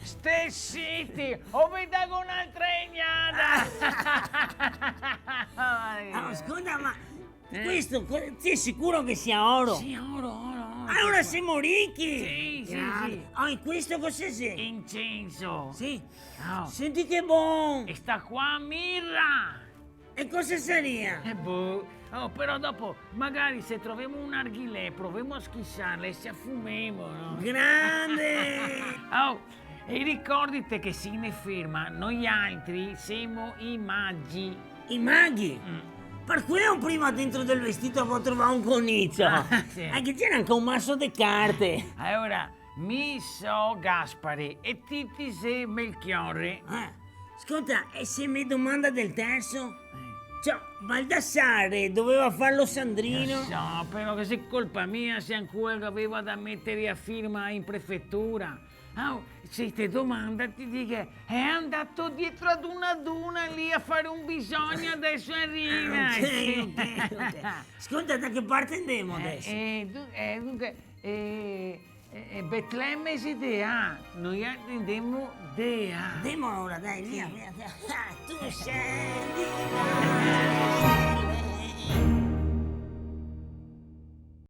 Stay City, o vedo un'altra ignada. Ascolta, ma questo sei sicuro che sia oro? Sì, oro. Allora siamo ricchi! Sì. E questo cos'è? Incenso. Sì. Oh. Senti che buono! E sta qua mirra. E cosa sarebbe? Però dopo, magari se troviamo un narghilè, proviamo a schissarle e si affumemo, no? Grande! E ricordate che se ne ferma, noi altri siamo i maggi. I maghi? Per quello prima dentro del vestito avevo trovato un conizio. Sì. Anche c'era anche un masso di carte. Allora, mi so Gaspare e ti sei Melchiorre. Ascolta, e se mi domanda del terzo? Cioè, Baldassare doveva farlo Sandrino? No, però che se colpa mia se ancora che aveva da mettere a firma in prefettura. Se ti domanda ti dica, è andato dietro ad una duna lì a fare un bisogno, adesso arriva. Ok. Ascolta, da che parte andiamo adesso? Dunque, Betlemme si dea, noi andiamo dea. Andiamo ora, dai, via. Tu sei di